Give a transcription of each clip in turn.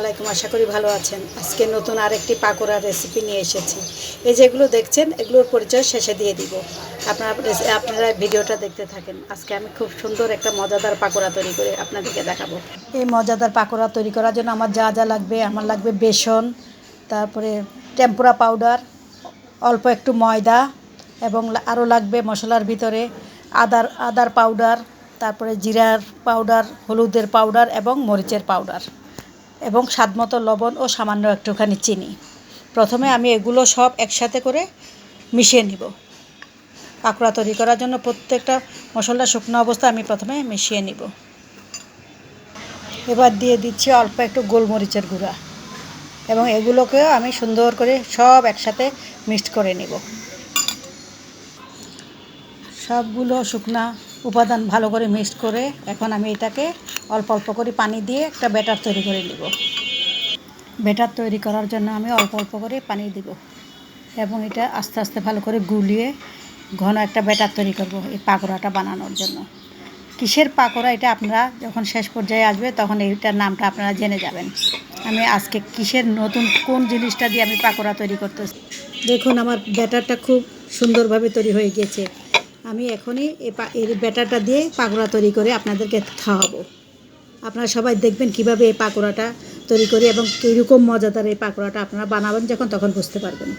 আলাইকুম, আশা করি ভালো আছেন। আজকে নতুন আরেকটি পাকোড়ার রেসিপি নিয়ে এসেছি। এই যেগুলো দেখছেন এগুলোর পরিচয় শেষে দিয়ে দিব। আপনারা ভিডিওটা দেখতে থাকেন। আজকে আমি খুব সুন্দর একটা মজাদার পাকোড়া তৈরি করে আপনাদেরকে দেখাবো। এই মজাদার পাকোড়া তৈরি করার জন্য আমার যা যা লাগবে, আমার লাগবে বেসন, তারপরে টেম্পুরা পাউডার, অল্প একটু ময়দা, এবং আরও লাগবে মশলার ভিতরে আদার পাউডার, তারপরে জিরার পাউডার, হলুদের পাউডার এবং মরিচের পাউডার, এবং স্বাদমতো লবণ ও সামান্য একটুখানি চিনি। প্রথমে আমি এগুলো সব একসাথে করে মিশিয়ে নিব। পাকোড়া তৈরি করার জন্য প্রত্যেকটা মশলা শুকনো অবস্থা আমি প্রথমে মিশিয়ে নিব। এবার দিয়ে দিচ্ছি অল্প একটু গোলমরিচের গুঁড়া, এবং এগুলোকেও আমি সুন্দর করে সব একসাথে মিক্সড করে নিব। সবগুলো শুকনা উপাদান ভালো করে মিক্সড করে এখন আমি এটাকে অল্প অল্প করে পানি দিয়ে একটা ব্যাটার তৈরি করে নিব। ব্যাটার তৈরি করার জন্য আমি অল্প অল্প করে পানি দিব, এবং এটা আস্তে আস্তে ভালো করে গুলিয়ে ঘন একটা ব্যাটার তৈরি করব এই পাকোড়াটা বানানোর জন্য। কিসের পাকোড়া এটা আপনারা যখন শেষ পর্যায়ে আসবে তখন এইটার নামটা আপনারা জেনে যাবেন। আমি আজকে কিসের নতুন কোন জিনিসটা দিয়ে আমি পাকোড়া তৈরি করতেছি। দেখুন আমার ব্যাটারটা খুব সুন্দরভাবে তৈরি হয়ে গেছে। আমি এখনই এই ব্যাটারটা দিয়ে পাকোড়া তৈরি করে আপনাদেরকে খাওয়াবো। আপনারা সবাই দেখবেন কিভাবে এই পাকোড়াটা তৈরি করি এবং কীরকম মজাদার এই পাকোড়াটা আপনারা বানাবেন তখন বুঝতে পারবেন।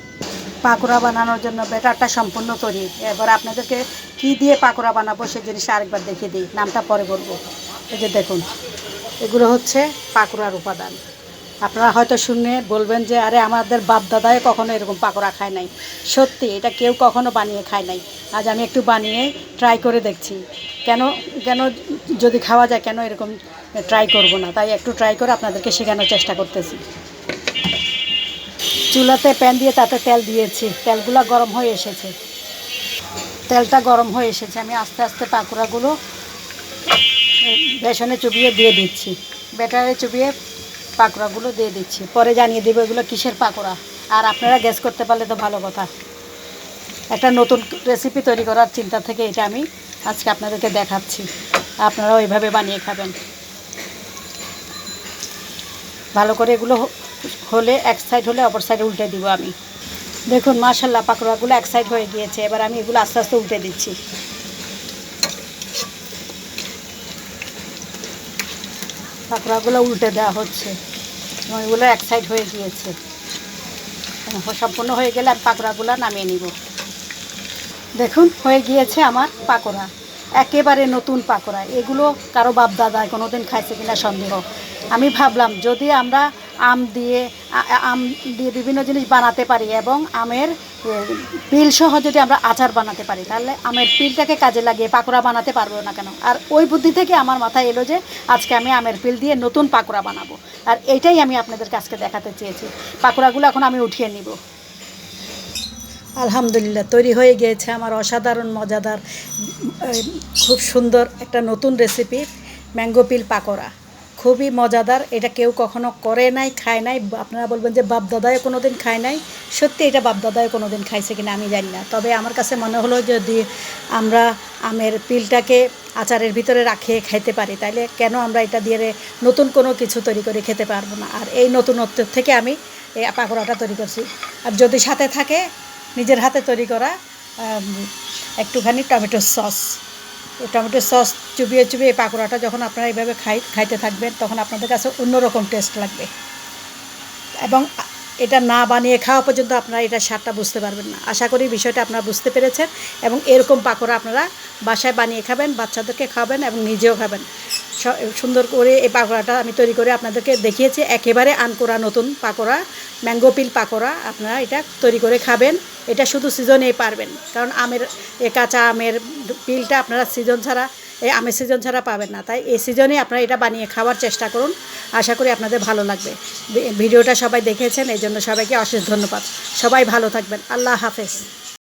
পাকোড়া বানানোর জন্য ব্যাটারটা সম্পূর্ণ তৈরি। এবার আপনাদেরকে কী দিয়ে পাকোড়া বানাবো সেই জিনিসটা আরেকবার দেখিয়ে দিই, নামটা পরে বলবো। এই যে দেখুন, এগুলো হচ্ছে পাকোড়ার উপাদান। আপনারা হয়তো শুনে বলবেন যে আরে আমাদের বাপ দাদাই কখনো এরকম পাকোড়া খায় নাই। সত্যি, এটা কেউ কখনো বানিয়ে খায় নাই। আজ আমি একটু বানিয়ে ট্রাই করে দেখছি। কেন কেন যদি খাওয়া যায়, কেন এরকম ট্রাই করব না? তাই একটু ট্রাই করে আপনাদেরকে শেখানোর চেষ্টা করতেছি। চুলাতে প্যান দিয়ে তাতে তেল দিয়েছি, তেলগুলো গরম হয়ে এসেছে। তেলটা গরম হয়ে এসেছে, আমি আস্তে আস্তে পাকোড়াগুলো বেসনে চুবিয়ে দিয়ে দিচ্ছি। ব্যাটারে চুবিয়ে পাকোড়াগুলো দিয়ে দিচ্ছি। পরে জানিয়ে দেবো এগুলো কিসের পাকোড়া। আর আপনারা গেস করতে পারলে তো ভালো কথা। একটা নতুন রেসিপি তৈরি করার চিন্তা থেকে এটা আমি আজকে আপনাদেরকে দেখাচ্ছি। আপনারাও এইভাবে বানিয়ে খাবেন। ভালো করে এগুলো হলে এক সাইড হলে অপর সাইডে উল্টে দিব আমি। দেখুন মাশাআল্লাহ, পাকোড়াগুলো এক সাইড হয়ে গিয়েছে। এবার আমি এগুলো আস্তে আস্তে উল্টে দিচ্ছি। পাকোড়াগুলো উল্টে দেওয়া হচ্ছে এবং এগুলো এক সাইড হয়ে গিয়েছে। সম্পূর্ণ হয়ে গেলে আমি পাকোড়াগুলো নামিয়ে নিব। দেখুন হয়ে গিয়েছে আমার পাকোড়া, একেবারে নতুন পাকোড়া। এগুলো কারো বাপ দাদায় কোনো দিন খাইছে কিনা সন্দেহ। আমি ভাবলাম যদি আমরা আম দিয়ে বিভিন্ন জিনিস বানাতে পারি এবং আমের পিলসহ যদি আমরা আচার বানাতে পারি, তাহলে আমের পিলটাকে কাজে লাগিয়ে পাকোড়া বানাতে পারবো না কেন? আর ওই বুদ্ধি থেকে আমার মাথায় এলো যে আজকে আমি আমের পিল দিয়ে নতুন পাকোড়া বানাবো। আর এইটাই আমি আপনাদেরকে আজকে দেখাতে চেয়েছি। পাকোড়াগুলো এখন আমি উঠিয়ে নিব। আলহামদুলিল্লাহ, তৈরি হয়ে গিয়েছে আমার অসাধারণ মজাদার খুব সুন্দর একটা নতুন রেসিপি, ম্যাঙ্গো পিল পাকোড়া। খুবই মজাদার। এটা কেউ কখনো করে নাই, খায় নাই। আপনারা বলবেন যে বাপ দাদায় কোনো দিন খায় নাই। সত্যি এটা বাপ দাদায় কোনো দিন খাইছে কিনা আমি জানি না, তবে আমার কাছে মনে হলো যদি আমরা আমের পিলটাকে আচারের ভিতরে রাখে খাইতে পারি, তাইলে কেন আমরা এটা দিয়ে নতুন কোনো কিছু তৈরি করে খেতে পারবো না। আর এই নতুনত্ব থেকে আমি এই পাকোড়াটা তৈরি করছি। আর যদি সাথে থাকে নিজের হাতে তৈরি করা একটুখানি টমেটো সস, এই টমেটো সস চুবিয়ে চুবিয়ে এই পাকোড়াটা যখন আপনারা এইভাবে খাইতে থাকবেন তখন আপনাদের কাছে অন্যরকম টেস্ট লাগবে। এবং এটা না বানিয়ে খাওয়া পর্যন্ত আপনারা এটার স্বাদটা বুঝতে পারবেন না। আশা করি বিষয়টা আপনারা বুঝতে পেরেছেন, এবং এরকম পাকোড়া আপনারা বাসায় বানিয়ে খাবেন, বাচ্চাদেরকে খাবেন এবং নিজেও খাবেন। সুন্দর করে এই পাকোড়াটা আমি তৈরি করে আপনাদেরকে দেখিয়েছি। একেবারে আনকোড়া নতুন পাকোড়া, ম্যাঙ্গো পিল পাকোড়া। আপনারা এটা তৈরি করে খাবেন। এটা শুধু সিজনেই পারবেন, কারণ কাঁচা আমের পিলটা আপনারা আমের সিজন ছাড়া পাবেন না। তাই এই সিজনে আপনারা এটা বানিয়ে খাওয়ার চেষ্টা করুন। আশা করি আপনাদের ভালো লাগবে। ভিডিওটা সবাই দেখেছেন, এই জন্য সবাইকে অশেষ ধন্যবাদ। সবাই ভালো থাকবেন। আল্লাহ হাফেজ।